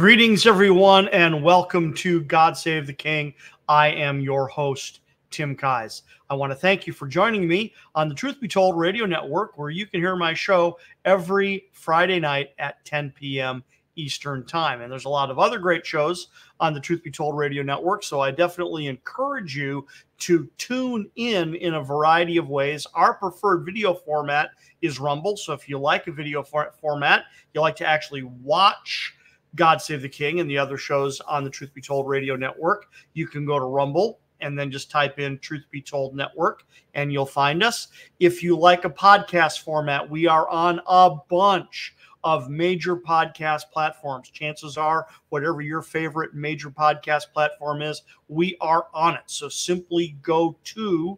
Greetings, everyone, and welcome to God Save the King. I am your host, Tim Keyes. I want to thank you for joining me on the Truth Be Told Radio Network, where you can hear my show every Friday night at 10 p.m. Eastern Time. And there's a lot of other great shows on the Truth Be Told Radio Network, so I definitely encourage you to tune in a variety of ways. Our preferred video format is Rumble, so if you like a video format, you like to actually watch God Save the King and the other shows on the Truth Be Told Radio Network, you can go to Rumble and then just type in Truth Be Told Network and you'll find us. If you like a podcast format, we are on a bunch of major podcast platforms. Chances are, whatever your favorite major podcast platform is, we are on it. So simply go to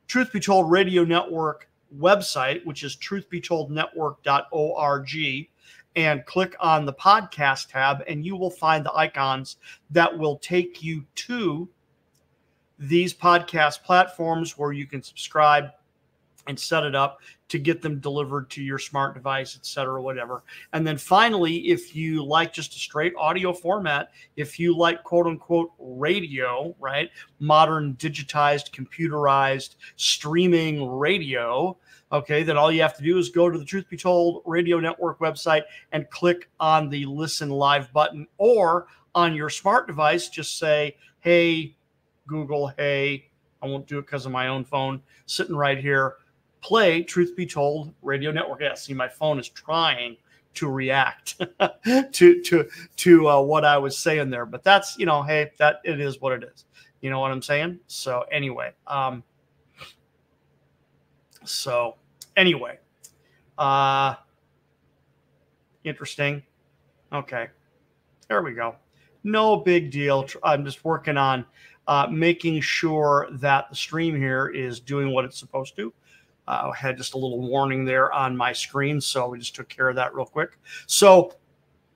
Truth Be Told Radio Network website, which is truthbetoldnetwork.org, and click on the podcast tab, and you will find the icons that will take you to these podcast platforms where you can subscribe and set it up to get them delivered to your smart device, etc., whatever. And then finally, if you like just a straight audio format, if you like quote unquote radio, right? Modern digitized, computerized streaming radio, okay, then all you have to do is go to the Truth Be Told Radio Network website and click on the Listen Live button, or on your smart device, just say, hey, Google, hey, I won't do it because of my own phone, sitting right here, play Truth Be Told Radio Network. Yeah, see, my phone is trying to react to what I was saying there, but that's, hey, that it is what it is. You know what I'm saying? So anyway, interesting. Okay, there we go. No big deal. I'm just working on making sure that the stream here is doing what it's supposed to. I had just a little warning there on my screen, so we just took care of that real quick. So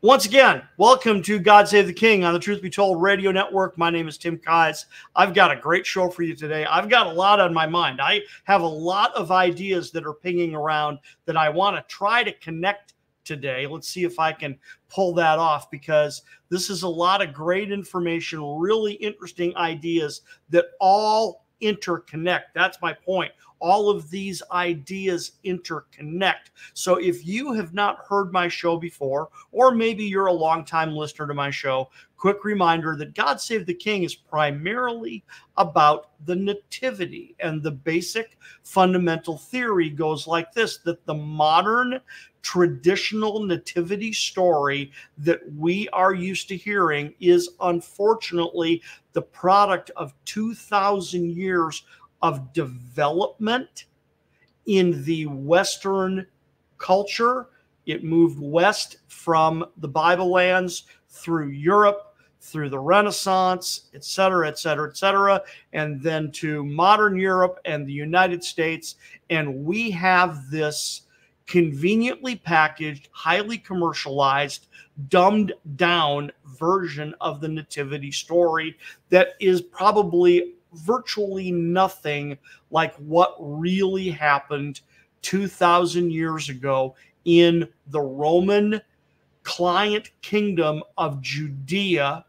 once again, welcome to God Save the King on the Truth Be Told Radio Network. My name is Tim Keyes. I've got a great show for you today. I've got a lot on my mind. I have a lot of ideas that are pinging around that I want to try to connect today. Let's see if I can pull that off, because this is a lot of great information, really interesting ideas that all interconnect. That's my point. All of these ideas interconnect. So if you have not heard my show before, or maybe you're a longtime listener to my show, quick reminder that God Save the King is primarily about the nativity. And the basic fundamental theory goes like this, that the modern traditional nativity story that we are used to hearing is unfortunately the product of 2,000 years of development in the Western culture. It moved west from the Bible lands through Europe, through the Renaissance, et cetera, et cetera, et cetera, and then to modern Europe and the United States. And we have this conveniently packaged, highly commercialized, dumbed down version of the nativity story that is probably virtually nothing like what really happened 2,000 years ago in the Roman client kingdom of Judea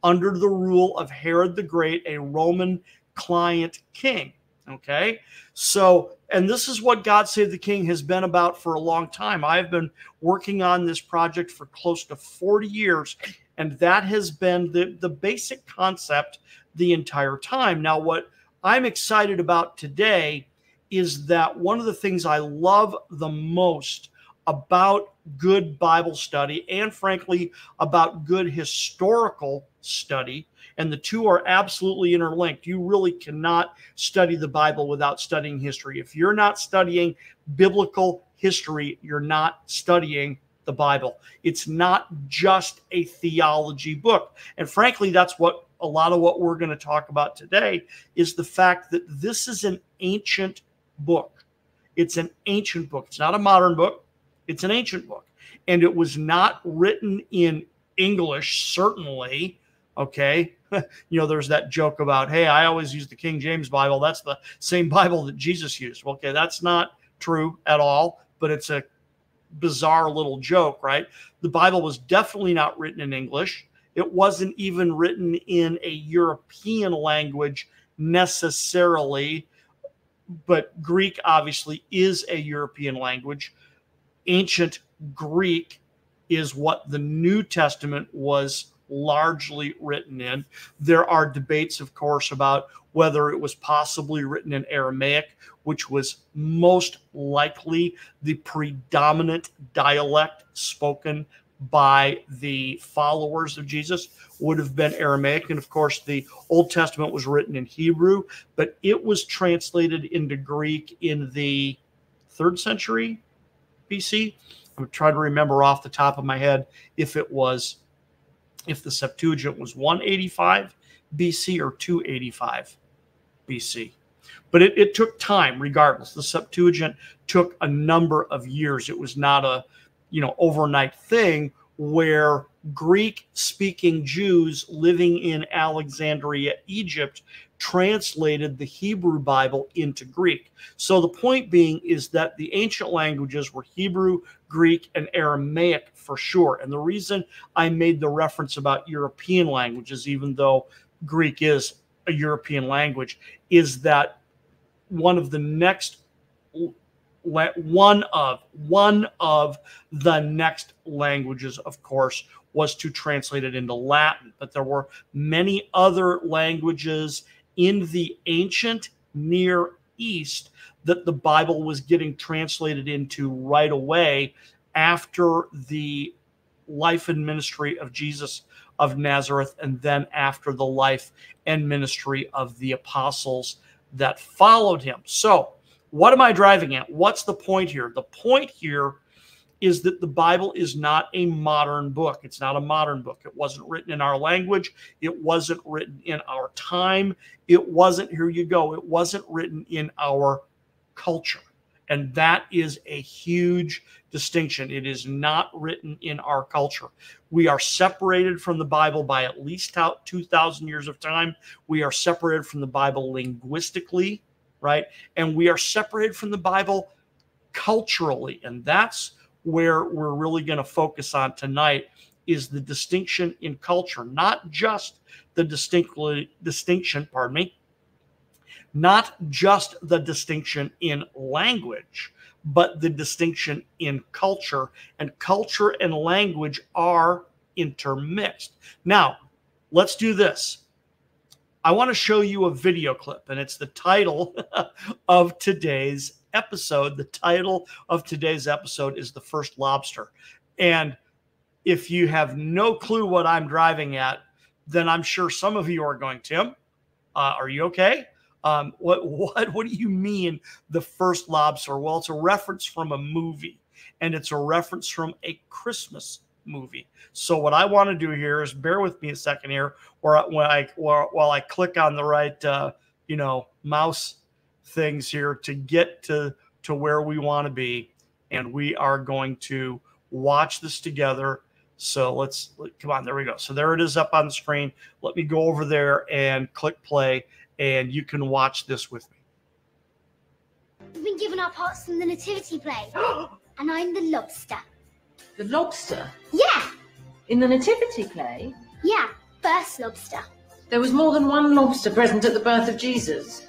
under the rule of Herod the Great, a Roman client king. Okay, so, and this is what God Save the King has been about for a long time. I've been working on this project for close to 40 years, and that has been the basic concept the entire time. Now, what I'm excited about today is that one of the things I love the most about good Bible study, and frankly, about good historical study, and the two are absolutely interlinked. You really cannot study the Bible without studying history. If you're not studying biblical history, you're not studying the Bible. It's not just a theology book. And frankly, that's what a lot of what we're going to talk about today is the fact that this is an ancient book. It's an ancient book. It's not a modern book. It's an ancient book. And it was not written in English, certainly. Okay. There's that joke about, hey, I always use the King James Bible. That's the same Bible that Jesus used. Okay, that's not true at all, but it's a bizarre little joke, right? The Bible was definitely not written in English. It wasn't even written in a European language necessarily, but Greek obviously is a European language. Ancient Greek is what the New Testament was largely written in. There are debates, of course, about whether it was possibly written in Aramaic, which was most likely the predominant dialect spoken by the followers of Jesus, would have been Aramaic. And of course, the Old Testament was written in Hebrew, but it was translated into Greek in the 3rd century BC. I'm trying to remember off the top of my head if the Septuagint was 185 BC or 285 BC. But it took time regardless. The Septuagint took a number of years. It was not a overnight thing where Greek-speaking Jews living in Alexandria, Egypt, translated the Hebrew Bible into Greek. So the point being is that the ancient languages were Hebrew, Greek, and Aramaic for sure. And the reason I made the reference about European languages, even though Greek is a European language, is that one of the next languages, of course, was to translate it into Latin. But there were many other languages in the ancient Near East that the Bible was getting translated into right away after the life and ministry of Jesus of Nazareth, and then after the life and ministry of the apostles that followed him. So what am I driving at? What's the point here? The point here is that the Bible is not a modern book. It's not a modern book. It wasn't written in our language. It wasn't written in our time. It wasn't, here you go, it wasn't written in our culture. And that is a huge distinction. It is not written in our culture. We are separated from the Bible by at least 2,000 years of time. We are separated from the Bible linguistically, right? And we are separated from the Bible culturally. And that's where we're really going to focus on tonight, is the distinction in culture, not just the not just the distinction in language, but the distinction in culture. And culture and language are intermixed. Now, let's do this. I want to show you a video clip, and it's the title of today's episode. The title of today's episode is The First Lobster. And if you have no clue what I'm driving at, then I'm sure some of you are going, Tim, are you okay? What do you mean The First Lobster? Well, it's a reference from a movie, and it's a reference from a Christmas movie. So what I want to do here is, bear with me a second here, while I click on the right mouse things here to get to where we want to be, and we are going to watch this together. So come on, there we go. So there it is up on the screen. Let me go over there and click play, and you can watch this with me. We've been given our parts in the nativity play, and I'm the lobster. The lobster? Yeah. In the nativity play? Yeah, first lobster. There was more than one lobster present at the birth of Jesus.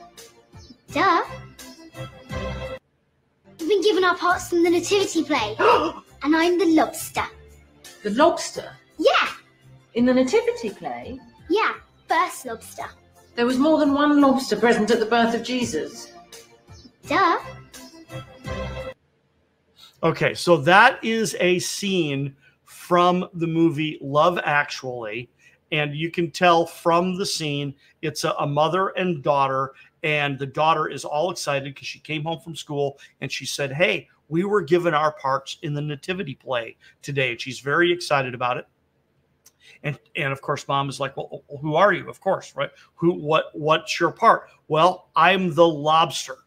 Duh. We've been given our parts in the nativity play, and I'm the lobster. The lobster? Yeah. In the nativity play? Yeah, first lobster. There was more than one lobster present at the birth of Jesus. Duh. Okay, so that is a scene from the movie Love Actually, and you can tell from the scene it's a mother and daughter, and the daughter is all excited because she came home from school and she said, hey, we were given our parts in the nativity play today. And she's very excited about it. And of course, mom is like, well, who are you? Of course, right? What's your part? Well, I'm the lobster.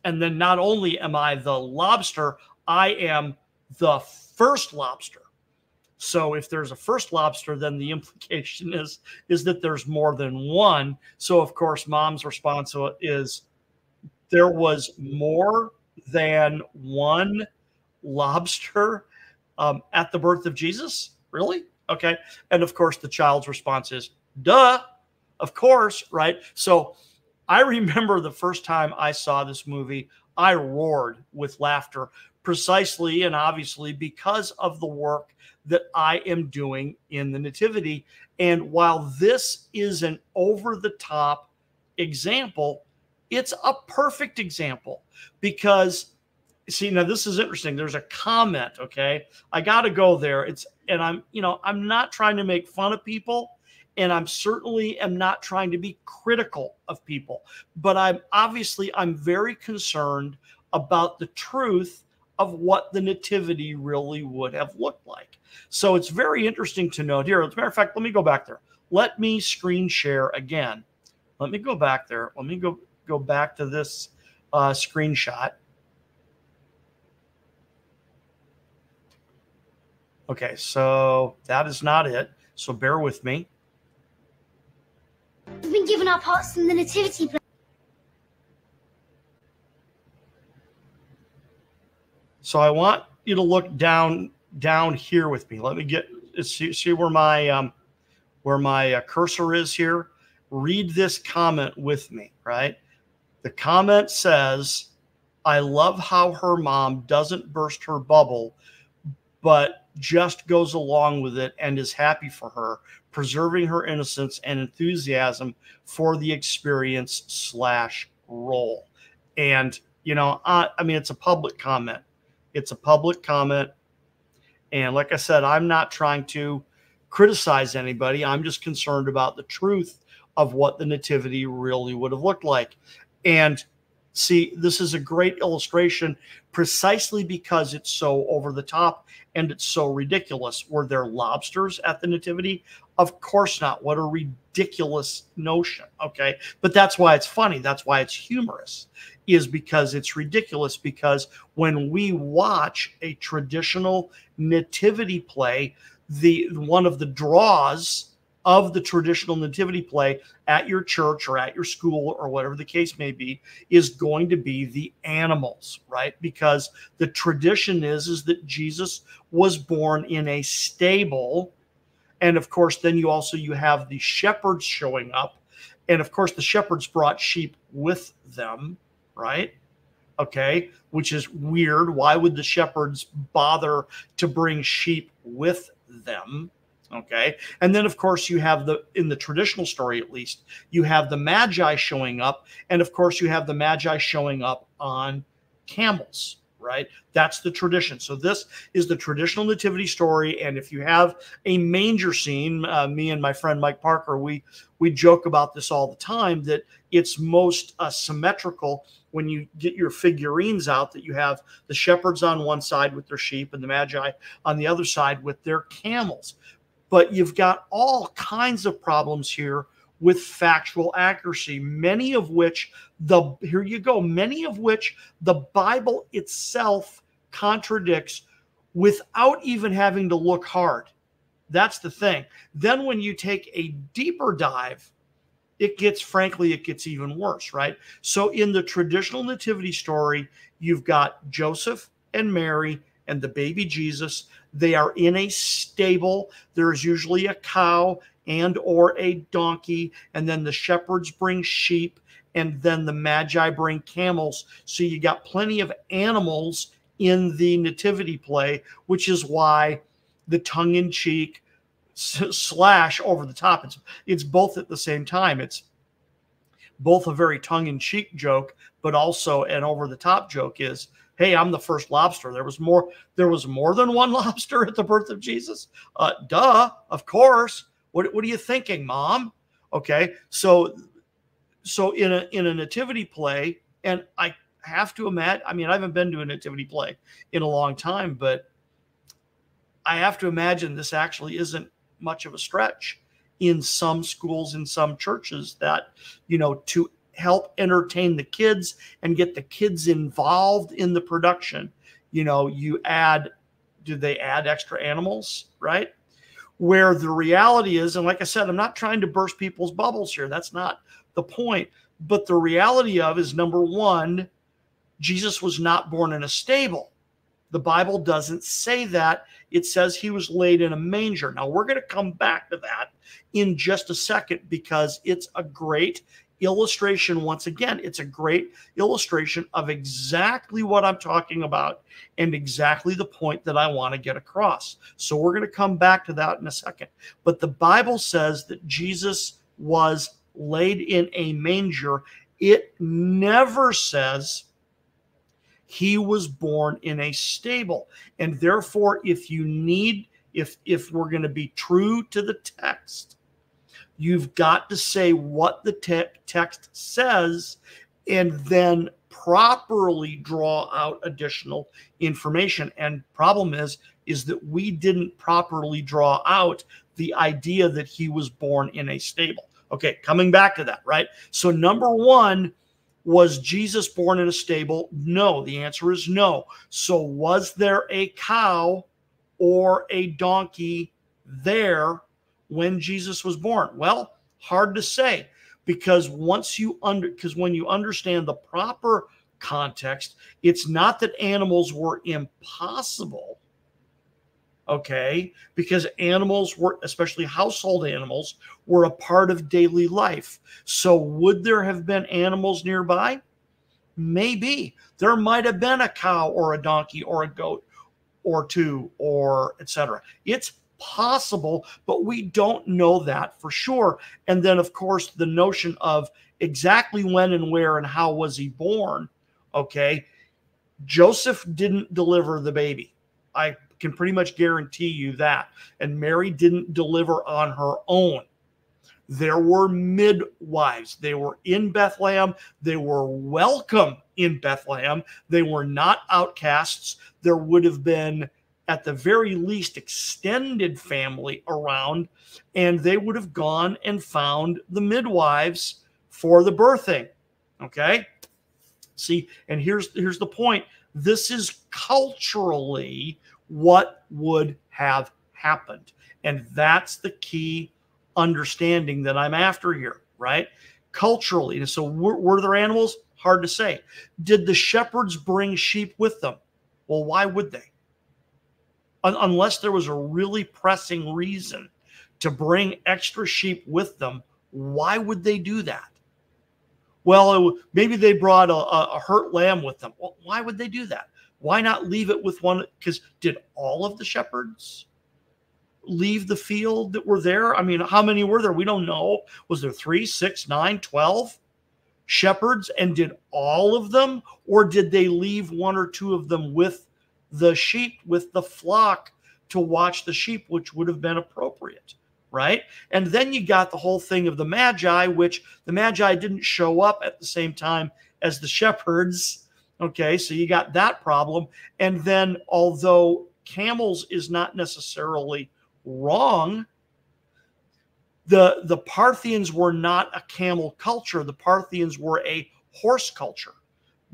And then not only am I the lobster, I am the first lobster. So if there's a first lobster, then the implication is that there's more than one. So of course, mom's response is there was more than one lobster at the birth of Jesus? Really? Okay. And of course, the child's response is, duh, of course, right? So I remember the first time I saw this movie, I roared with laughter, precisely and obviously because of the work that I am doing in the Nativity. And while this is an over the top example, it's a perfect example because, see, now this is interesting. There's a comment, okay? I got to go there. And I'm not trying to make fun of people, and I'm certainly am not trying to be critical of people, but I'm very concerned about the truth of what the nativity really would have looked like. So it's very interesting to note here. As a matter of fact, let me go back there. Let me screen share again. Let me go back there. Let me go back to this screenshot. Okay, so that is not it. So bear with me. We've been given our parts in the nativity play. So I want you to look down here with me. Let me see where my cursor is here. Read this comment with me, right? The comment says, I love how her mom doesn't burst her bubble, but just goes along with it and is happy for her, preserving her innocence and enthusiasm for the experience / role. And, I mean, it's a public comment. It's a public comment. And like I said, I'm not trying to criticize anybody. I'm just concerned about the truth of what the nativity really would have looked like. And see, this is a great illustration precisely because it's so over the top and it's so ridiculous. Were there lobsters at the nativity? Of course not. What a ridiculous notion. Okay. But that's why it's funny. That's why it's humorous, is because it's ridiculous. Because when we watch a traditional nativity play, one of the draws of the traditional nativity play at your church or at your school or whatever the case may be is going to be the animals, right? Because the tradition is that Jesus was born in a stable. And of course, then you have the shepherds showing up. And of course, the shepherds brought sheep with them, right? Okay, which is weird. Why would the shepherds bother to bring sheep with them? Okay. And then, of course, you have in the traditional story, at least, you have the Magi showing up. And of course, you have the Magi showing up on camels, right? That's the tradition. So this is the traditional nativity story. And if you have a manger scene, me and my friend Mike Parker, we joke about this all the time, that it's most symmetrical when you get your figurines out, that you have the shepherds on one side with their sheep and the Magi on the other side with their camels. But you've got all kinds of problems here with factual accuracy, many of which the Bible itself contradicts without even having to look hard. That's the thing. Then when you take a deeper dive, it gets even worse, right? So in the traditional nativity story, you've got Joseph and Mary and the baby Jesus. They are in a stable. There's usually a cow and or a donkey, and then the shepherds bring sheep, and then the Magi bring camels. So you got plenty of animals in the nativity play, which is why the tongue-in-cheek / over the top, it's both at the same time. It's both a very tongue-in-cheek joke, but also an over-the-top joke is, hey, I'm the first lobster. There was more than one lobster at the birth of Jesus. Duh, of course. What are you thinking, Mom? Okay, so in a nativity play, and I have to imagine, I mean, I haven't been to a nativity play in a long time, but I have to imagine this actually isn't much of a stretch in some schools, in some churches, that, to help entertain the kids and get the kids involved in the production, do they add extra animals, right? Where the reality is, and like I said, I'm not trying to burst people's bubbles here. That's not the point. But the reality is, number one, Jesus was not born in a stable. The Bible doesn't say that. It says he was laid in a manger. Now, we're going to come back to that in just a second because it's a great illustration. Once again, it's a great illustration of exactly what I'm talking about and exactly the point that I want to get across. So we're going to come back to that in a second. But the Bible says that Jesus was laid in a manger. It never says he was born in a stable. And therefore, if we're going to be true to the text, you've got to say what the text says and then properly draw out additional information. And problem is that we didn't properly draw out the idea that he was born in a stable. Okay, coming back to that, right? So number one, was Jesus born in a stable? No. The answer is no. So was there a cow or a donkey there when Jesus was born? Well, hard to say, because when you understand the proper context, it's not that animals were impossible. Okay, because animals were, especially household animals, were a part of daily life. So would there have been animals nearby? Maybe. There might have been a cow or a donkey or a goat or two or etc. It's possible, but we don't know that for sure. And then, of course, the notion of exactly when and where and how was he born, okay, Joseph didn't deliver the baby. I can pretty much guarantee you that. And Mary didn't deliver on her own. There were midwives. They were in Bethlehem. They were welcome in Bethlehem. They were not outcasts. There would have been, at the very least, extended family around, and they would have gone and found the midwives for the birthing. Okay? See, and here's the point. This is culturally what would have happened. And that's the key understanding that I'm after here, right? Culturally. And so were there animals? Hard to say. Did the shepherds bring sheep with them? Well, why would they? Unless there was a really pressing reason to bring extra sheep with them, why would they do that? Well, maybe they brought a hurt lamb with them. Well, why would they do that? Why not leave it with one? Because did all of the shepherds leave the field that were there? I mean, how many were there? We don't know. Was there 3, 6, 9, 12 shepherds? And did all of them? Or did they leave 1 or 2 of them with the sheep, with the flock to watch the sheep, which would have been appropriate, right? And then you got the whole thing of the Magi, which the Magi didn't show up at the same time as the shepherds. Okay, so you got that problem. And then, although camels is not necessarily wrong, the Parthians were not a camel culture. The Parthians were a horse culture.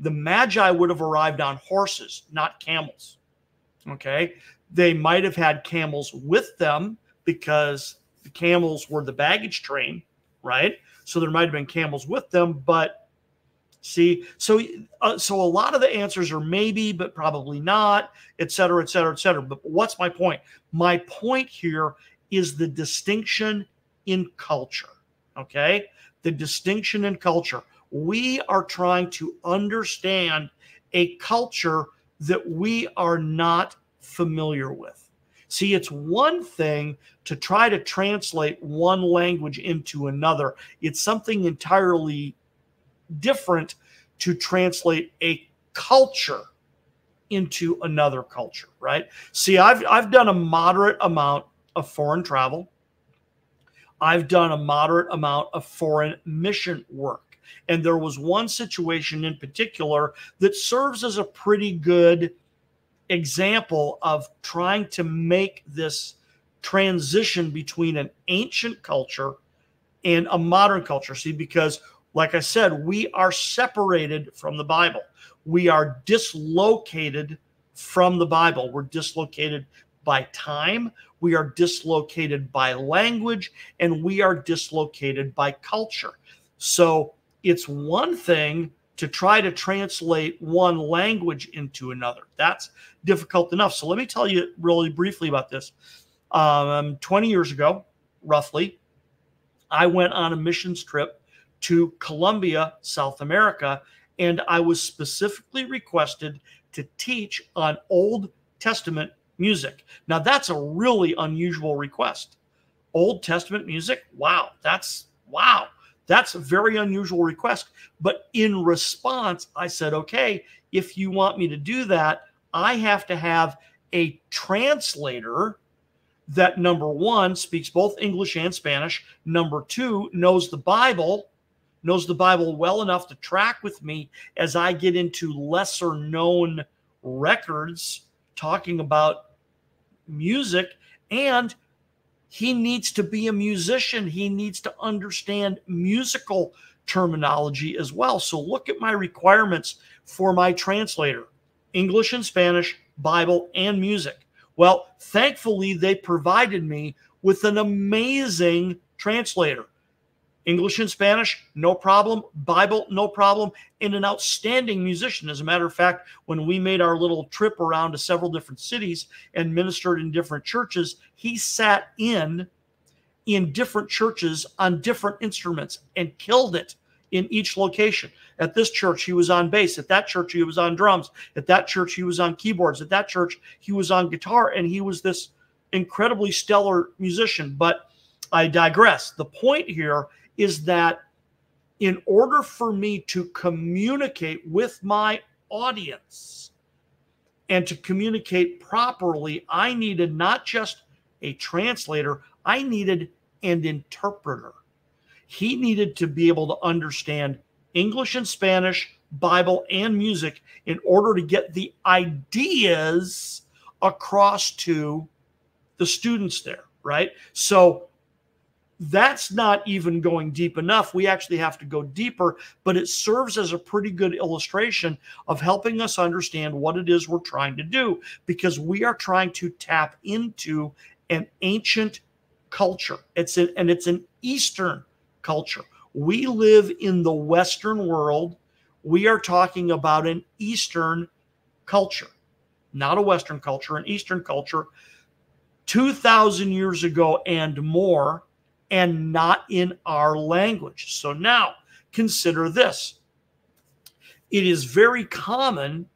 The Magi would have arrived on horses, not camels. Okay, they might have had camels with them because the camels were the baggage train, right? So there might have been camels with them, but see, so a lot of the answers are maybe, but probably not, et cetera, et cetera, et cetera. But what's my point? My point here is the distinction in culture, okay? The distinction in culture. We are trying to understand a culture that we are not familiar with. See, it's one thing to try to translate one language into another. It's something entirely different to translate a culture into another culture, right? See, I've done a moderate amount of foreign travel. I've done a moderate amount of foreign mission work. And there was one situation in particular that serves as a pretty good example of trying to make this transition between an ancient culture and a modern culture. See, because like I said, we are separated from the Bible. We are dislocated from the Bible. We're dislocated by time. We are dislocated by language, and we are dislocated by culture. So it's one thing to try to translate one language into another. That's difficult enough. So let me tell you really briefly about this. 20 years ago, roughly, I went on a missions trip to Colombia, South America, and I was specifically requested to teach on Old Testament music. Now, that's a really unusual request. Old Testament music? Wow. That's a very unusual request. But in response, I said, okay, if you want me to do that, I have to have a translator that, number one, speaks both English and Spanish. Number two, knows the Bible well enough to track with me as I get into lesser known records talking about music. And he needs to be a musician. He needs to understand musical terminology as well. So look at my requirements for my translator: English and Spanish, Bible, and music. Well, thankfully, they provided me with an amazing translator. English and Spanish, no problem. Bible, no problem. And an outstanding musician. As a matter of fact, when we made our little trip around to several different cities and ministered in different churches, he sat in different churches on different instruments and killed it in each location. At this church, he was on bass. At that church, he was on drums. At that church, he was on keyboards. At that church, he was on guitar. And he was this incredibly stellar musician. But I digress. The point here is that in order for me to communicate with my audience and to communicate properly, I needed not just a translator, I needed an interpreter. He needed to be able to understand English and Spanish, Bible, and music in order to get the ideas across to the students there, right? So that's not even going deep enough. We actually have to go deeper, but it serves as a pretty good illustration of helping us understand what it is we're trying to do, because we are trying to tap into an ancient culture. It's an Eastern culture. We live in the Western world. We are talking about an Eastern culture, not a Western culture, an Eastern culture, 2,000 years ago and more, and not in our language. So now consider this. It is very common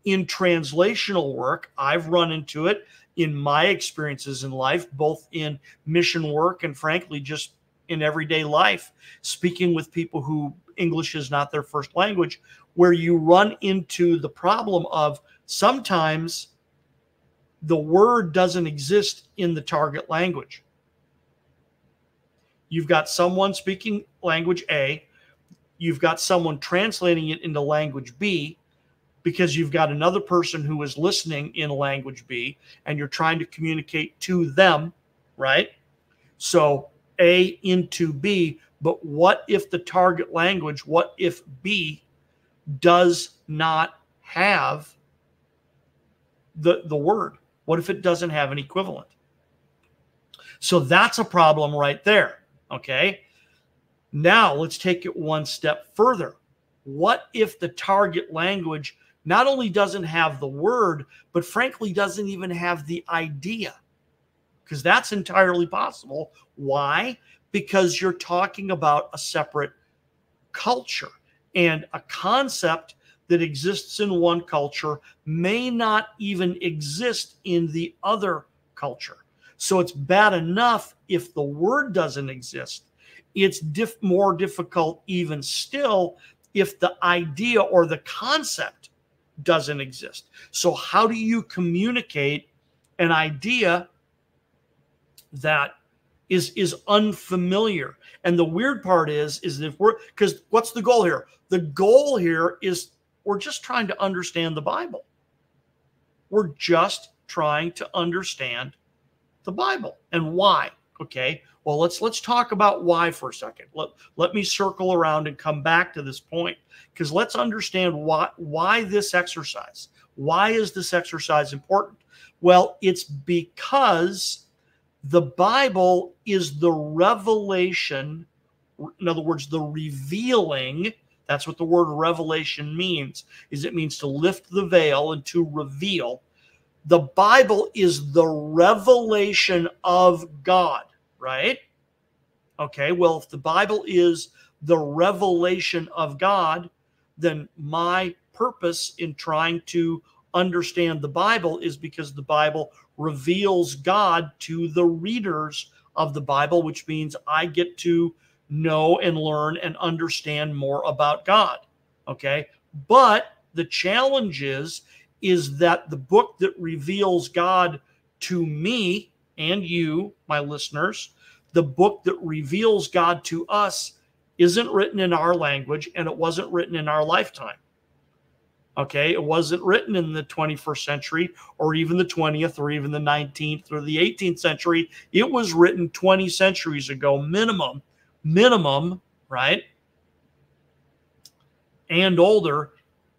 in translational work. I've run into it in my experiences in life, both in mission work and frankly, just in everyday life, speaking with people who English is not their first language, where you run into the problem of sometimes the word doesn't exist in the target language. You've got someone speaking language A, you've got someone translating it into language B, because you've got another person who is listening in language B, and you're trying to communicate to them, right? So A into B, but what if the target language, what if B does not have the word? What if it doesn't have an equivalent? So that's a problem right there. Okay, now let's take it one step further. What if the target language not only doesn't have the word, but frankly doesn't even have the idea? Because that's entirely possible. Why? Because you're talking about a separate culture, and a concept that exists in one culture may not even exist in the other culture. So it's bad enough if the word doesn't exist. It's more difficult even still if the idea or the concept doesn't exist. So how do you communicate an idea that is unfamiliar? And the weird part is if because what's the goal here? The goal here is we're just trying to understand the Bible. We're just trying to understand the Bible. And why? Okay, well, let's talk about why for a second. Let me circle around and come back to this point, because let's understand why this exercise. Why is this exercise important? Well, it's because the Bible is the revelation, in other words, the revealing, That's what the word revelation means, is it means to lift the veil and to reveal. The Bible is the revelation of God, right? Okay, well, if the Bible is the revelation of God, then my purpose in trying to understand the Bible is because the Bible reveals God to the readers of the Bible, which means I get to know and learn and understand more about God. Okay, but the challenge is that the book that reveals God to me and you, my listeners, the book that reveals God to us isn't written in our language, and it wasn't written in our lifetime. Okay, it wasn't written in the 21st century or even the 20th or even the 19th or the 18th century. It was written 20 centuries ago, minimum, right? And older,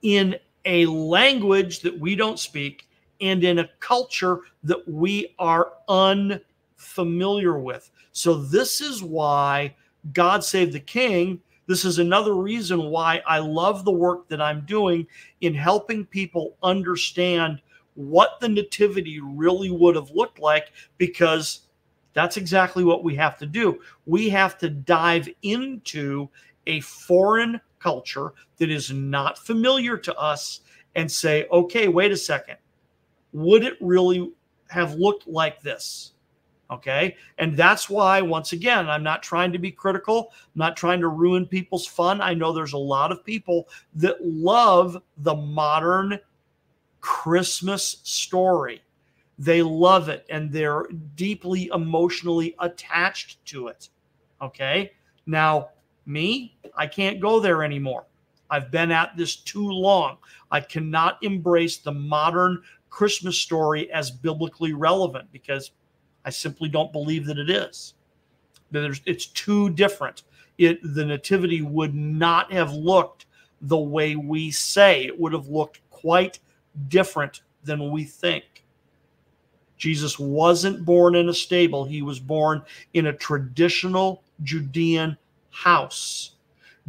in a language that we don't speak and in a culture that we are unfamiliar with. So this is why God Save the King. This is another reason why I love the work that I'm doing in helping people understand what the nativity really would have looked like, because that's exactly what we have to do. We have to dive into a foreign culture that is not familiar to us and say, okay, wait a second. Would it really have looked like this? Okay. And that's why, once again, I'm not trying to be critical. I'm not trying to ruin people's fun. I know there's a lot of people that love the modern Christmas story. They love it and they're deeply emotionally attached to it. Okay. Now, me, I can't go there anymore. I've been at this too long. I cannot embrace the modern Christmas story as biblically relevant because I simply don't believe that it is. It's too different. The nativity would not have looked the way we say. It would have looked quite different than we think. Jesus wasn't born in a stable. He was born in a traditional Judean house.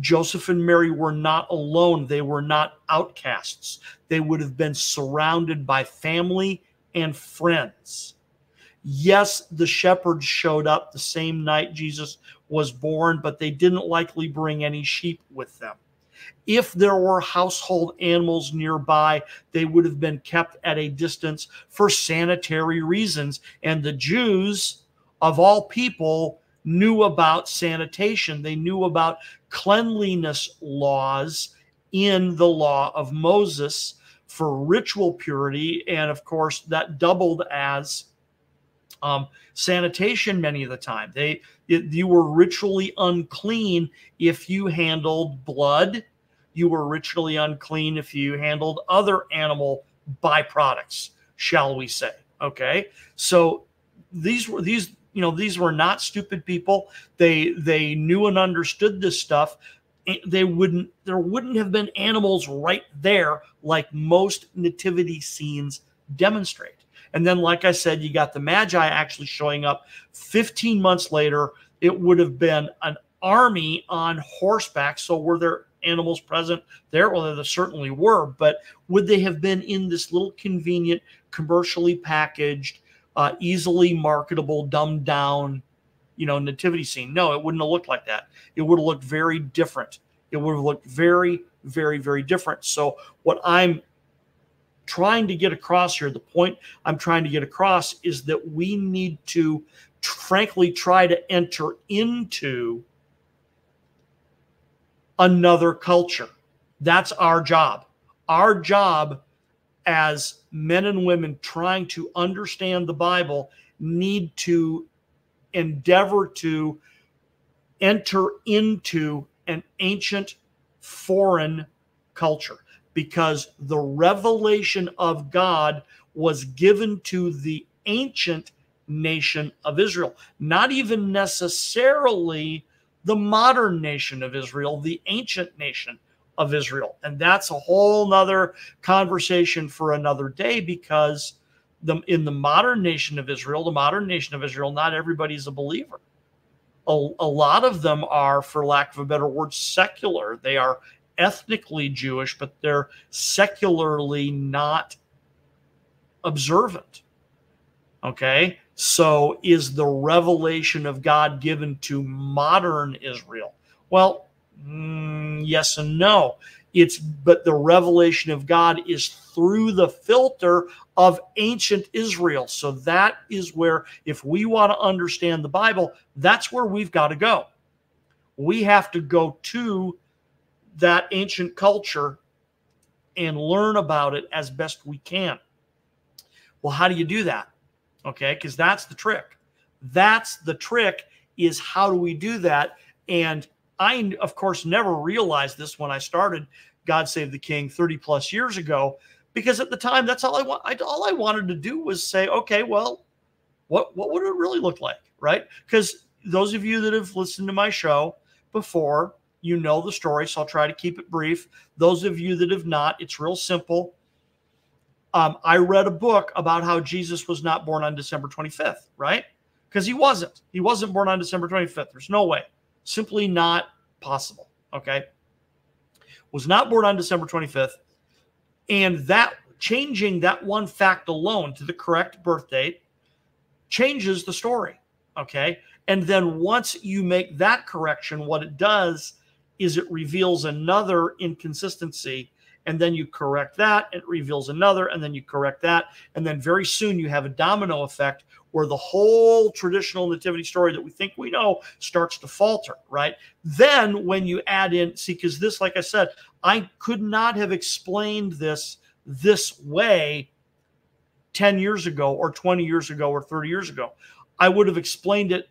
Joseph and Mary were not alone. They were not outcasts. They would have been surrounded by family and friends. Yes, the shepherds showed up the same night Jesus was born, but they didn't likely bring any sheep with them. If there were household animals nearby, they would have been kept at a distance for sanitary reasons. And the Jews, of all people, knew about sanitation. They knew about cleanliness laws in the law of Moses for ritual purity. And of course, that doubled as sanitation many of the time. You were ritually unclean if you handled blood. You were ritually unclean if you handled other animal byproducts, shall we say. Okay. So these were not stupid people. They knew and understood this stuff. There wouldn't have been animals right there like most nativity scenes demonstrate. And then, like I said, you got the Magi actually showing up 15 months later. It would have been an army on horseback. So were there animals present there? Well, there certainly were. But would they have been in this little convenient, commercially packaged, easily marketable, dumbed down, nativity scene? No, it wouldn't have looked like that. It would have looked very different. It would have looked very, very, very different. So what I'm trying to get across here, the point I'm trying to get across is that we need to frankly try to enter into another culture. That's our job. Our job as men and women trying to understand the Bible need to endeavor to enter into an ancient foreign culture, because the revelation of God was given to the ancient nation of Israel, not even necessarily the modern nation of Israel, the ancient nation of Israel. And that's a whole nother conversation for another day, because in the modern nation of Israel, not everybody's a believer. A lot of them are, for lack of a better word, secular. They are ethnically Jewish, but they're secularly not observant. Okay, so is the revelation of God given to modern Israel? Well, yes and no. But the revelation of God is through the filter of ancient Israel. So that is where, if we want to understand the Bible, that's where we've got to go. We have to go to that ancient culture and learn about it as best we can. Well, how do you do that? Okay, because that's the trick. That's the trick, is how do we do that? And I, of course, never realized this when I started God Save the King 30 plus years ago, because at the time, that's all all I wanted to do was say, okay, well, what would it really look like, right? Because those of you that have listened to my show before, you know the story, so I'll try to keep it brief. Those of you that have not, it's real simple. I read a book about how Jesus was not born on December 25th, right? Because he wasn't. He wasn't born on December 25th. There's no way. Simply not possible, okay? Was not born on December 25th. And that, changing that one fact alone to the correct birth date, changes the story, okay? And then once you make that correction, what it does is it reveals another inconsistency, and then you correct that, it reveals another, and then you correct that, and then very soon you have a domino effect where the whole traditional nativity story that we think we know starts to falter, right? Then when you add in, see, because this, like I said, I could not have explained this way 10 years ago or 20 years ago or 30 years ago. I would have explained it.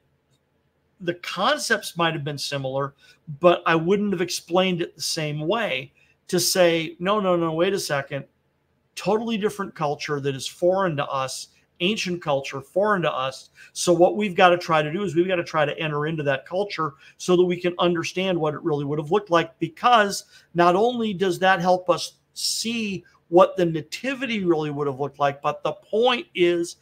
The concepts might have been similar, but I wouldn't have explained it the same way, to say, no, wait a second, totally different culture that is foreign to us, ancient culture, foreign to us. So what we've got to try to do is we've got to try to enter into that culture so that we can understand what it really would have looked like, because not only does that help us see what the nativity really would have looked like, but the point is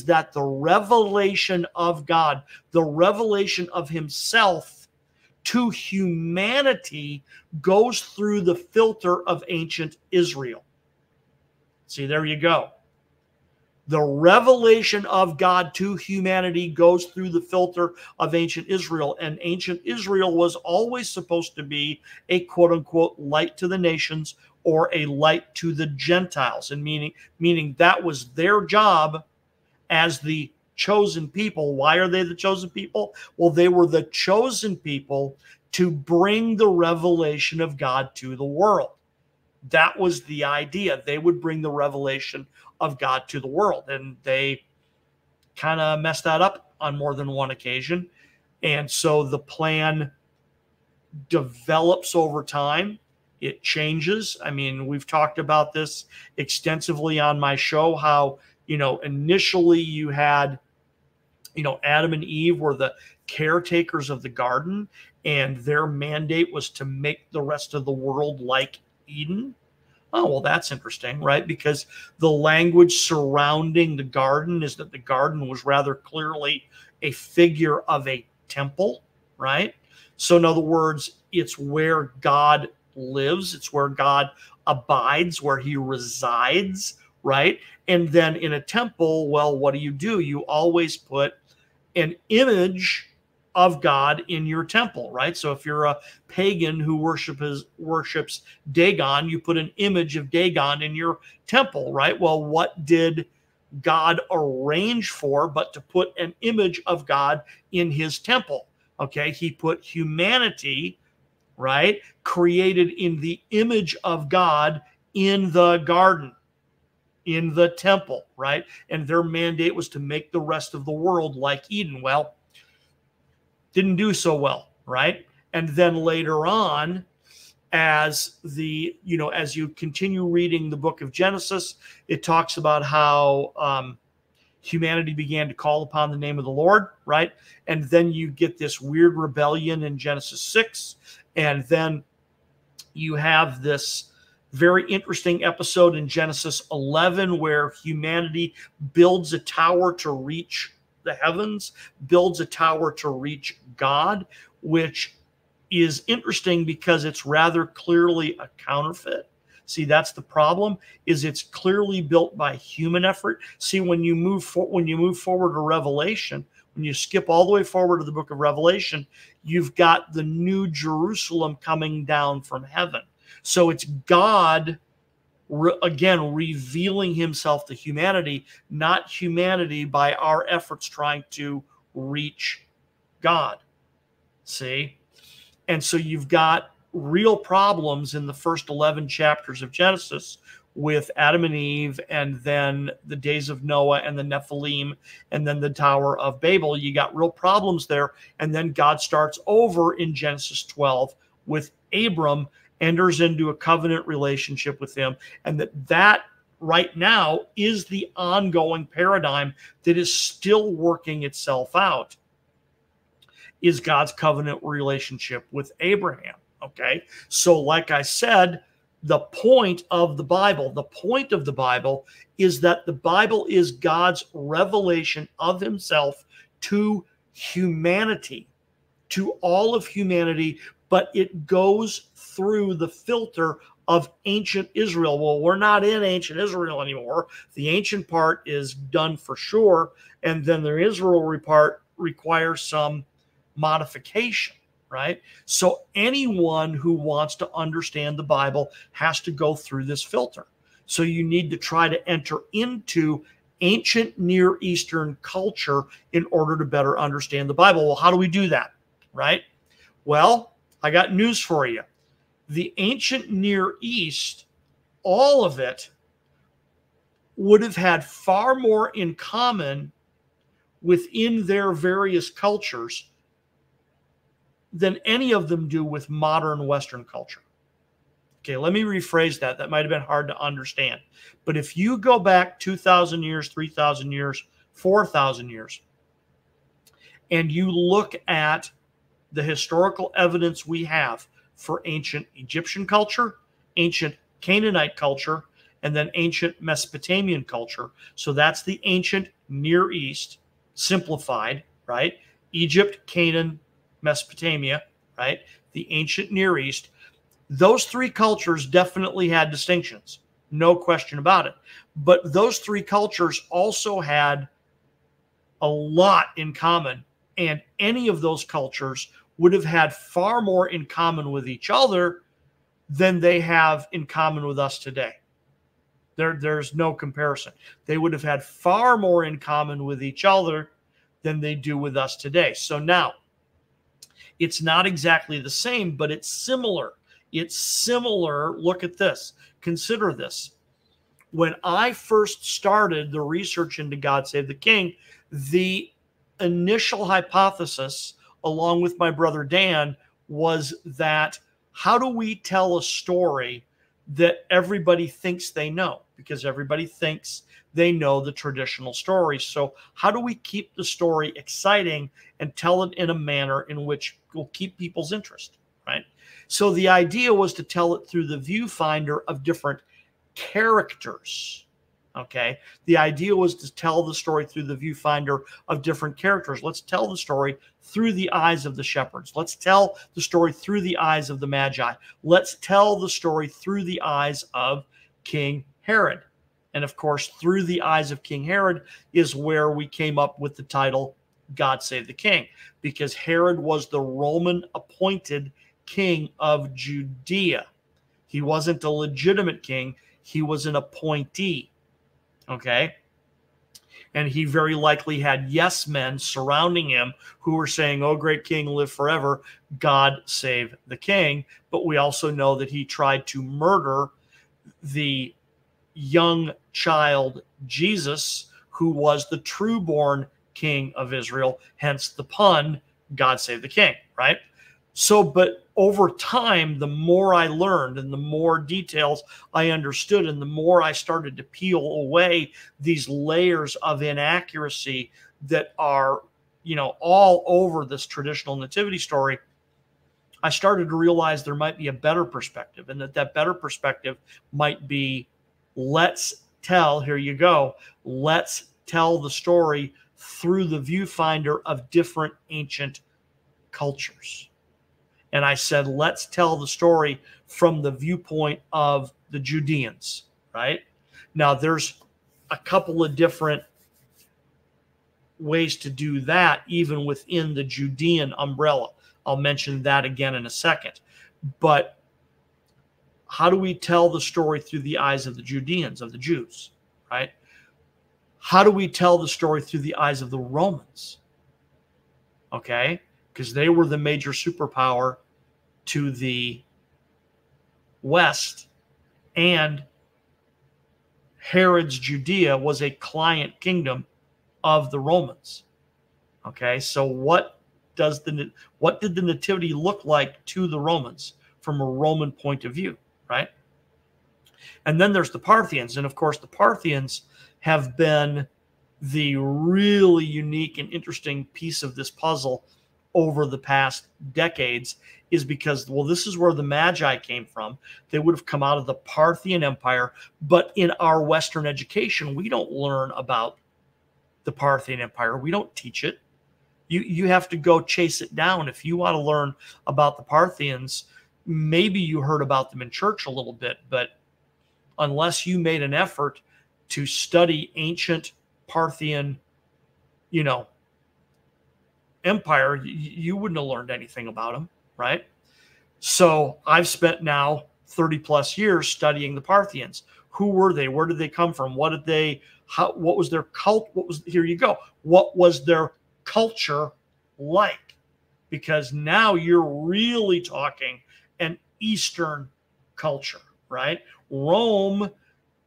that the revelation of God, the revelation of himself to humanity, goes through the filter of ancient Israel. See, there you go. The revelation of God to humanity goes through the filter of ancient Israel. And ancient Israel was always supposed to be a quote-unquote light to the nations, or a light to the Gentiles. And meaning that was their job as the chosen people. Why are they the chosen people? Well, they were the chosen people to bring the revelation of God to the world. That was the idea. They would bring the revelation of God to the world. And they kind of messed that up on more than one occasion. And so the plan develops over time. It changes. I mean, we've talked about this extensively on my show, how, initially you had, Adam and Eve were the caretakers of the garden, and their mandate was to make the rest of the world like Eden. Oh, well, that's interesting, right? Because the language surrounding the garden is that the garden was rather clearly a figure of a temple, right? So in other words, it's where God lives. It's where God abides, where he resides, right? And then in a temple, well, what do? You always put an image of God in your temple, right? So if you're a pagan who worships Dagon, you put an image of Dagon in your temple, right? Well, what did God arrange for but to put an image of God in his temple? Okay, he put humanity, right, created in the image of God in the garden, in the temple, right? And their mandate was to make the rest of the world like Eden. Well, didn't do so well, right? And then later on, as you continue reading the book of Genesis, it talks about how humanity began to call upon the name of the Lord, right? And then you get this weird rebellion in Genesis 6. And then you have this very interesting episode in Genesis 11 where humanity builds a tower to reach the heavens, builds a tower to reach God, which is interesting because it's rather clearly a counterfeit. See, that's the problem, is it's clearly built by human effort. See, when you move forward to Revelation, when you skip all the way forward to the book of Revelation, you've got the new Jerusalem coming down from heaven. So it's God, again, revealing himself to humanity, not humanity by our efforts trying to reach God. See? And so you've got real problems in the first 11 chapters of Genesis with Adam and Eve, and then the days of Noah and the Nephilim, and then the Tower of Babel. You got real problems there. And then God starts over in Genesis 12 with Abram, enters into a covenant relationship with him. And that right now is the ongoing paradigm that is still working itself out, is God's covenant relationship with Abraham. Okay. So like I said, the point of the Bible is that the Bible is God's revelation of himself to humanity, to all of humanity, but it goes through the filter of ancient Israel. Well, we're not in ancient Israel anymore. The ancient part is done for sure, and then the Israel part requires some modification, right? So anyone who wants to understand the Bible has to go through this filter. So you need to try to enter into ancient Near Eastern culture in order to better understand the Bible. Well, how do we do that, right? Well, I got news for you. The ancient Near East, all of it, would have had far more in common within their various cultures than any of them do with modern Western culture. Okay, let me rephrase that. That might have been hard to understand. But if you go back 2,000 years, 3,000 years, 4,000 years, and you look at the historical evidence we have for ancient Egyptian culture, ancient Canaanite culture, and then ancient Mesopotamian culture. So that's the ancient Near East, simplified, right? Egypt, Canaan, Mesopotamia, right? The ancient Near East. Those three cultures definitely had distinctions, no question about it. But those three cultures also had a lot in common, and any of those cultures would have had far more in common with each other than they have in common with us today. There's no comparison. They would have had far more in common with each other than they do with us today. So now, it's not exactly the same, but it's similar. It's similar. Look at this. Consider this. When I first started the research into God Save the King, the initial hypothesis, along with my brother Dan, was that how do we tell a story that everybody thinks they know? Because everybody thinks they know the traditional story. So how do we keep the story exciting and tell it in a manner in which will keep people's interest, right? So the idea was to tell it through the viewfinder of different characters, okay? The idea was to tell the story through the viewfinder of different characters. Let's tell the story through the eyes of the shepherds. Let's tell the story through the eyes of the Magi. Let's tell the story through the eyes of King Herod. And of course, through the eyes of King Herod is where we came up with the title God Save the King, because Herod was the Roman appointed king of Judea. He wasn't a legitimate king. He was an appointee. Okay. And he very likely had yes men surrounding him who were saying, "Oh, great king, live forever. God save the king." But we also know that he tried to murder the young child Jesus, who was the true-born king of Israel, hence the pun, God save the king, right? So, but over time, the more I learned and the more details I understood and the more I started to peel away these layers of inaccuracy that are, all over this traditional nativity story, I started to realize there might be a better perspective, and that better perspective might be, let's tell the story through the viewfinder of different ancient cultures. And I said, let's tell the story from the viewpoint of the Judeans, right? Now, there's a couple of different ways to do that, even within the Judean umbrella. I'll mention that again in a second. But how do we tell the story through the eyes of the Judeans, of the Jews, right? How do we tell the story through the eyes of the Romans? Okay, because they were the major superpower to the West, and Herod's Judea was a client kingdom of the Romans. Okay, so what did the nativity look like to the Romans from a Roman point of view, right? And then there's the Parthians, and of course the Parthians have been the really unique and interesting piece of this puzzle over the past decades, is because, well, this is where the Magi came from. They would have come out of the Parthian Empire, but in our Western education, we don't learn about the Parthian Empire. We don't teach it. You have to go chase it down. If you want to learn about the Parthians, maybe you heard about them in church a little bit, but unless you made an effort to study ancient Parthian, empire, you wouldn't have learned anything about them, right? So I've spent now 30 plus years studying the Parthians. Who were they? Where did they come from? What was their cult? Here you go. What was their culture like? Because now you're really talking an Eastern culture, right? Rome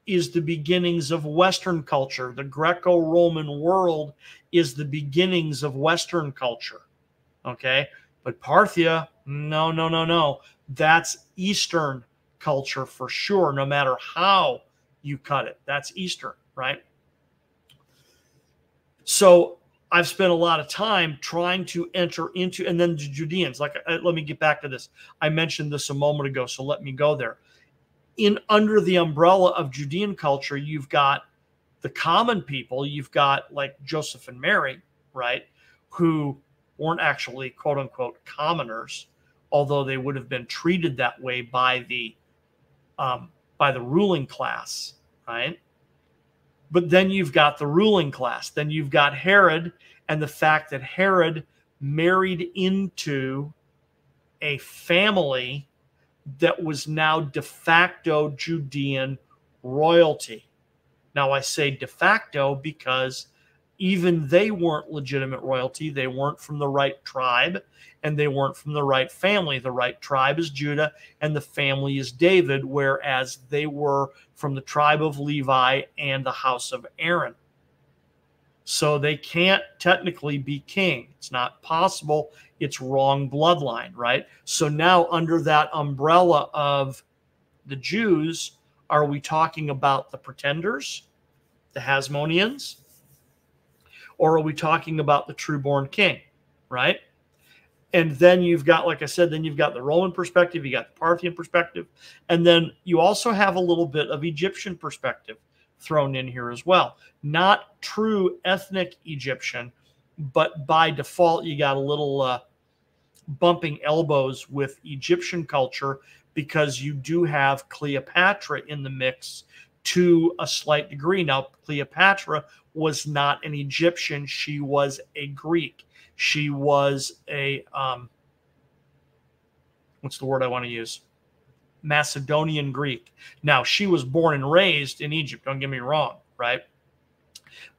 is the beginnings of Western culture. The Greco-Roman world is the beginnings of Western culture, okay? But Parthia, no. That's Eastern culture for sure, no matter how you cut it. That's Eastern, right? So I've spent a lot of time trying to enter into, and then the Judeans, let me get back to this. I mentioned this a moment ago, so let me go there. Under the umbrella of Judean culture, you've got the common people. You've got like Joseph and Mary, right, who weren't actually quote unquote commoners, although they would have been treated that way by the ruling class, right? But then you've got the ruling class. Then you've got Herod, and the fact that Herod married into a family that was now de facto Judean royalty. Now, I say de facto because even they weren't legitimate royalty. They weren't from the right tribe, and they weren't from the right family. The right tribe is Judah, and the family is David, whereas they were from the tribe of Levi and the house of Aaron. So they can't technically be king. It's not possible. It's wrong bloodline, right? So now under that umbrella of the Jews, are we talking about the pretenders, the Hasmoneans, or are we talking about the true-born king, right? And then you've got, like I said, then you've got the Roman perspective, you got the Parthian perspective, and then you also have a little bit of Egyptian perspective thrown in here as well. Not true ethnic Egyptian, but by default, you got a little bumping elbows with Egyptian culture because you do have Cleopatra in the mix to a slight degree. Now, Cleopatra was not an Egyptian. She was a Greek. She was a, what's the word I want to use? Macedonian Greek. Now, she was born and raised in Egypt, don't get me wrong, right?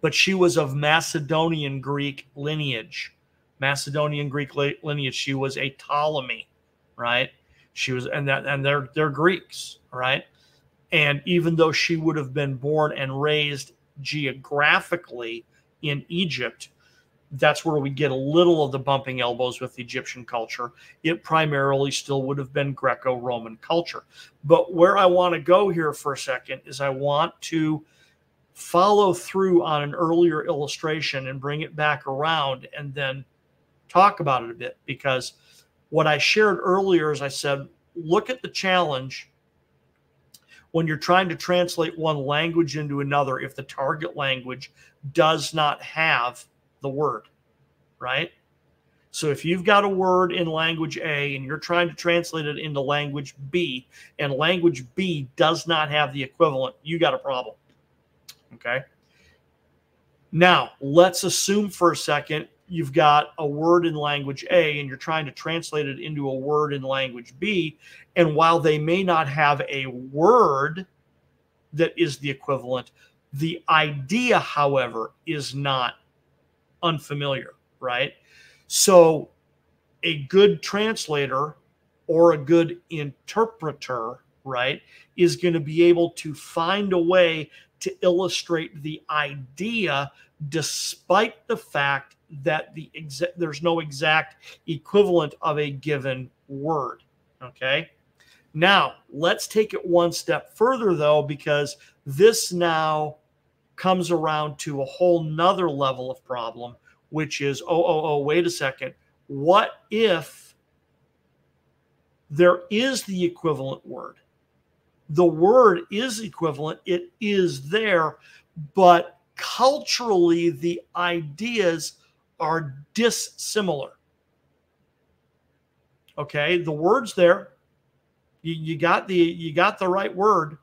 But she was of Macedonian Greek lineage. Macedonian Greek lineage. She was a Ptolemy, right? She was, and they're Greeks, right? And even though she would have been born and raised geographically in Egypt, that's where we get a little of the bumping elbows with Egyptian culture. It primarily still would have been Greco-Roman culture. But where I want to go here for a second is I want to follow through on an earlier illustration and bring it back around and then talk about it a bit, because what I shared earlier is I said, look at the challenge when you're trying to translate one language into another if the target language does not have the word, right? So if you've got a word in language A and you're trying to translate it into language B, and language B does not have the equivalent, you got a problem. Okay. Now, let's assume for a second you've got a word in language A and you're trying to translate it into a word in language B. And while they may not have a word that is the equivalent, the idea, however, is not unfamiliar, right? So a good translator or a good interpreter, right, is going to be able to find a way to illustrate the idea despite the fact that there's no exact equivalent of a given word. Okay. Now, let's take it one step further, though, because this now comes around to a whole nother level of problem, which is, wait a second. What if there is the equivalent word? The word is equivalent. It is there, but culturally, the ideas are dissimilar. Okay, the word's there. You got the right word,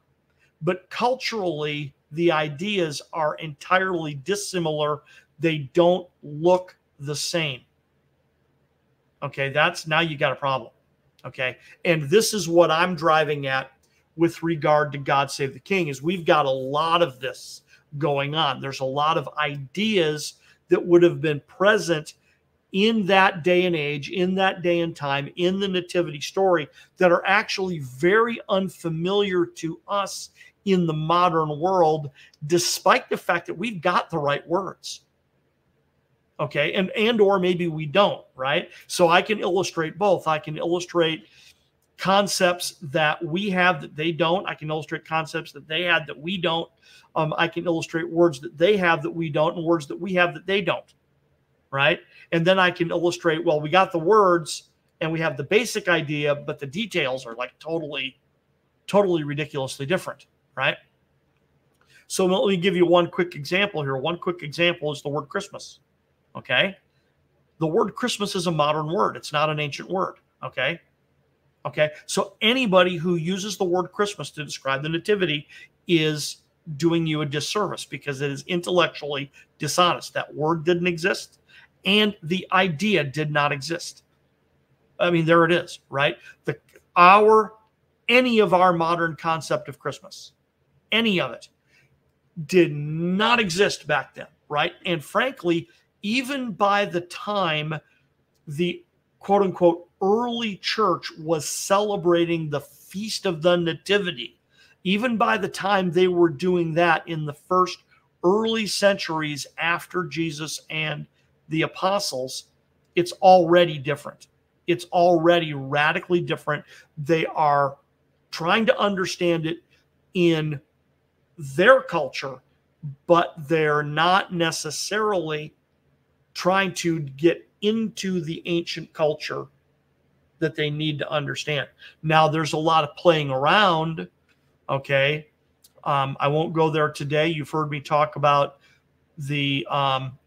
but culturally, the ideas are entirely dissimilar. They don't look the same. Okay, now you got a problem. Okay, and this is what I'm driving at with regard to God Save the King, is we've got a lot of this going on. There's a lot of ideas that would have been present in that day and age, in that day and time, in the nativity story, that are actually very unfamiliar to us in the modern world, despite the fact that we've got the right words. Okay, and or maybe we don't, right? So I can illustrate both. I can illustrate concepts that we have that they don't. I can illustrate concepts that they had that we don't. I can illustrate words that they have that we don't, and words that we have that they don't, right? And then I can illustrate, well, we got the words and we have the basic idea, but the details are like totally ridiculously different, right? So let me give you one quick example here. One quick example is the word Christmas. Okay. The word Christmas is a modern word. It's not an ancient word. Okay. Okay. So anybody who uses the word Christmas to describe the nativity is doing you a disservice, because it is intellectually dishonest. That word didn't exist and the idea did not exist. I mean, there it is, right? Any of our modern concept of Christmas, any of it, did not exist back then, right? And frankly, even by the time the quote unquote early church was celebrating the Feast of the Nativity, even by the time they were doing that in the first early centuries after Jesus and the apostles, it's already different. It's already radically different. They are trying to understand it in their culture, but they're not necessarily trying to get into the ancient culture that they need to understand. Now, there's a lot of playing around. Okay. I won't go there today. You've heard me talk about the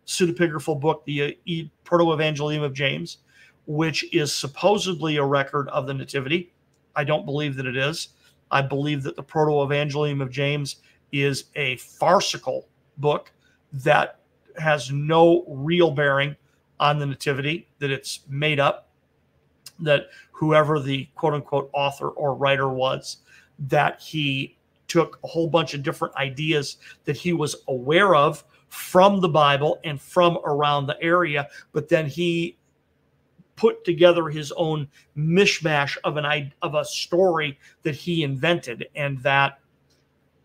pseudepigraphal book, the Proto-Evangelium of James, which is supposedly a record of the Nativity. I don't believe that it is. I believe that the Proto-Evangelium of James is a farcical book that has no real bearing on the Nativity, that it's made up, that whoever the quote-unquote author or writer was, that he took a whole bunch of different ideas that he was aware of from the Bible and from around the area, but then he put together his own mishmash of a story that he invented, and that,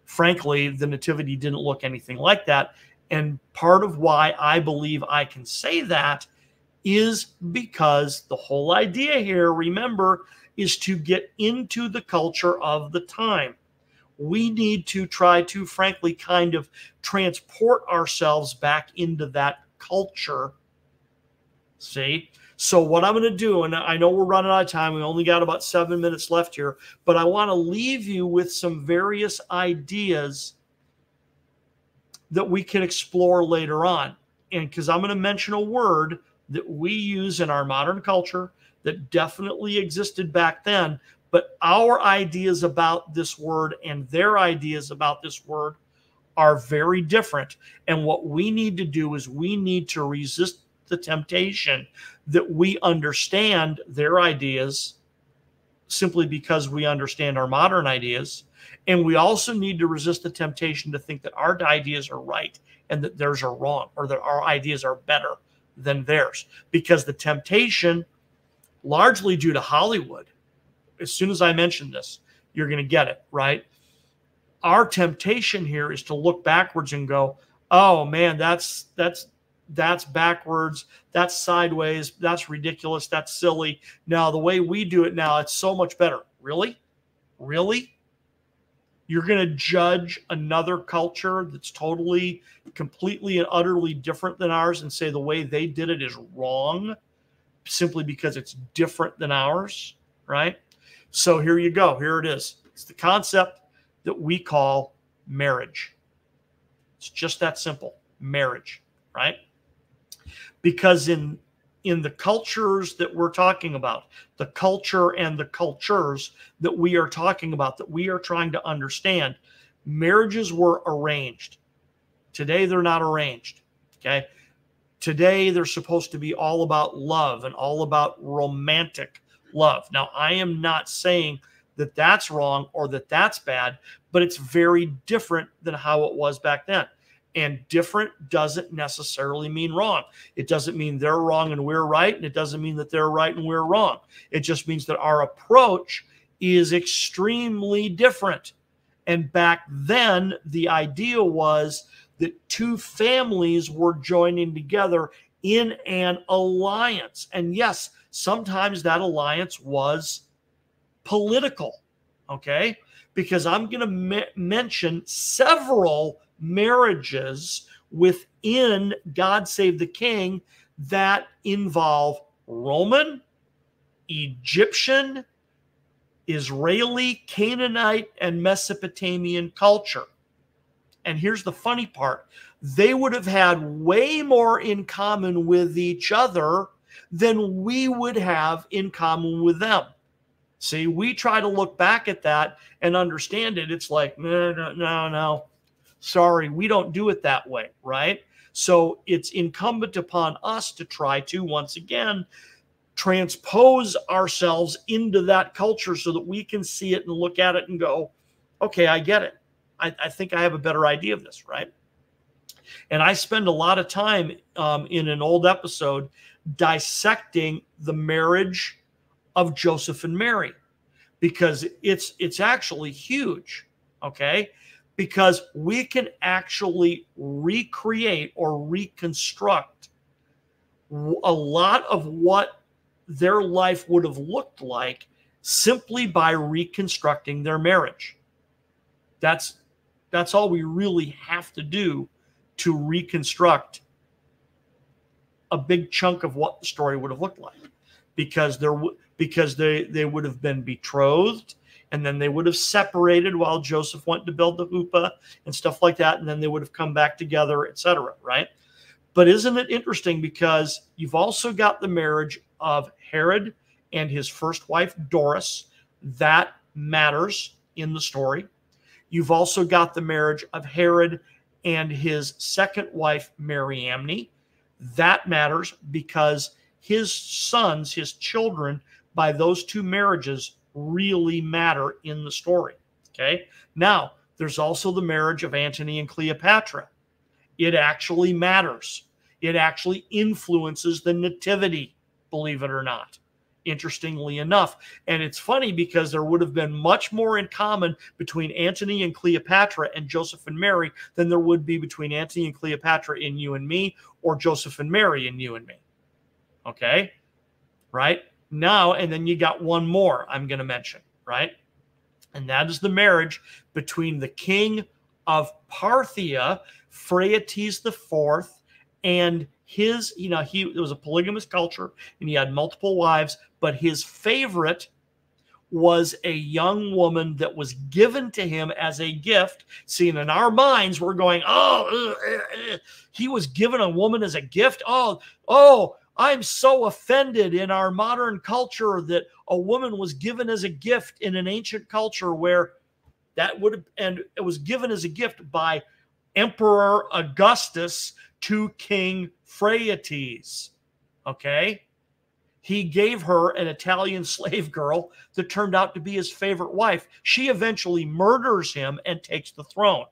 frankly, the Nativity didn't look anything like that. And part of why I believe I can say that is because the whole idea here, remember, is to get into the culture of the time. We need to try to, frankly, kind of transport ourselves back into that culture. See? So what I'm going to do, and I know we're running out of time, we only got about 7 minutes left here, but I want to leave you with some various ideas that we can explore later on. And because I'm going to mention a word that we use in our modern culture that definitely existed back then, but our ideas about this word and their ideas about this word are very different. And what we need to do is we need to resist the temptation that we understand their ideas simply because we understand our modern ideas. And we also need to resist the temptation to think that our ideas are right and that theirs are wrong, or that our ideas are better than theirs. Because the temptation, largely due to Hollywood, as soon as I mention this, you're going to get it, right? Our temptation here is to look backwards and go, oh man, that's backwards, that's sideways, that's ridiculous, that's silly. Now, the way we do it now, it's so much better. Really? Really? You're going to judge another culture that's totally, completely, and utterly different than ours and say the way they did it is wrong simply because it's different than ours, right? So here you go. Here it is. It's the concept that we call marriage. It's just that simple, marriage, right? Because in the cultures that we're talking about, the culture and the cultures that we are talking about, that we are trying to understand, marriages were arranged. Today, they're not arranged, okay? Today, they're supposed to be all about love and all about romantic love. Now, I am not saying that that's wrong or that that's bad, but it's very different than how it was back then. And different doesn't necessarily mean wrong. It doesn't mean they're wrong and we're right, and it doesn't mean that they're right and we're wrong. It just means that our approach is extremely different. And back then, the idea was that two families were joining together in an alliance. And yes, sometimes that alliance was political, okay? Because I'm going to mention several marriages within God Save the King that involve Roman, Egyptian, Israeli, Canaanite, and Mesopotamian culture. And here's the funny part. They would have had way more in common with each other than we would have in common with them. See, we try to look back at that and understand it. It's like, no. Sorry, we don't do it that way, right? So it's incumbent upon us to try to, once again, transpose ourselves into that culture so that we can see it and look at it and go, okay, I get it. I think I have a better idea of this, right? And I spend a lot of time in an old episode dissecting the marriage of Joseph and Mary, because it's actually huge, okay? Because we can actually recreate or reconstruct a lot of what their life would have looked like simply by reconstructing their marriage. That's all we really have to do to reconstruct a big chunk of what the story would have looked like, because they would have been betrothed, and then they would have separated while Joseph went to build the chuppah and stuff like that, and then they would have come back together, etc., right? But isn't it interesting, because you've also got the marriage of Herod and his first wife, Doris. That matters in the story. You've also got the marriage of Herod and his second wife, Mariamne. That matters because his sons, his children, by those two marriages really matter in the story, okay? Now, there's also the marriage of Antony and Cleopatra. It actually matters. It actually influences the nativity, believe it or not, interestingly enough. And it's funny because there would have been much more in common between Antony and Cleopatra and Joseph and Mary than there would be between Antony and Cleopatra in You and Me, or Joseph and Mary in You and Me, okay? Right? Now, and then you got one more I'm going to mention, right? And that is the marriage between the king of Parthia, Phraates IV, and his, it was a polygamous culture, and he had multiple wives, but his favorite was a young woman that was given to him as a gift. See, and in our minds, we're going, he was given a woman as a gift? I'm so offended in our modern culture that a woman was given as a gift in an ancient culture where that would have, and it was given as a gift by Emperor Augustus to King Phraates. Okay? He gave her an Italian slave girl that turned out to be his favorite wife. She eventually murders him and takes the throne.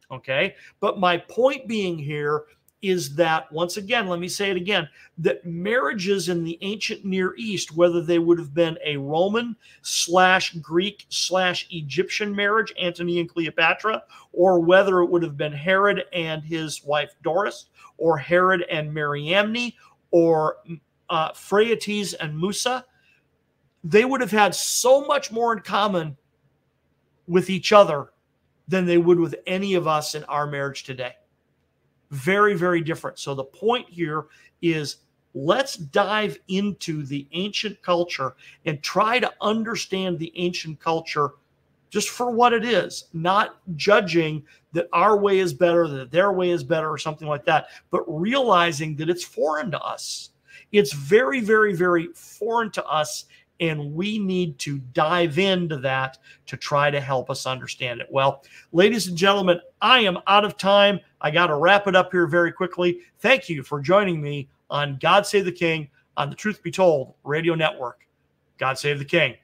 Okay? But my point being here is that, once again, let me say it again, that marriages in the ancient Near East, whether they would have been a Roman / Greek / Egyptian marriage, Antony and Cleopatra, or whether it would have been Herod and his wife Doris, or Herod and Mariamne, or Phraates and Musa, they would have had so much more in common with each other than they would with any of us in our marriage today. Very, very different. So the point here is, let's dive into the ancient culture and try to understand the ancient culture just for what it is, not judging that our way is better, that their way is better, or something like that, but realizing that it's foreign to us. It's very, very, very foreign to us, and we need to dive into that to try to help us understand it. Well, ladies and gentlemen, I am out of time. I got to wrap it up here very quickly. Thank you for joining me on God Save the King on the Truth Be Told Radio Network. God save the King.